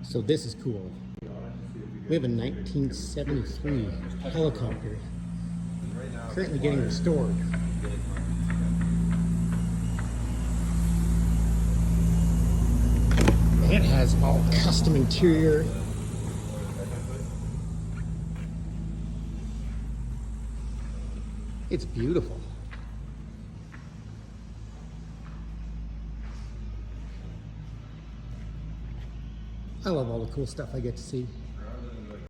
So this is cool. We have a 1973 helicopter currently getting restored. It has all custom interior. It's beautiful. I love all the cool stuff I get to see.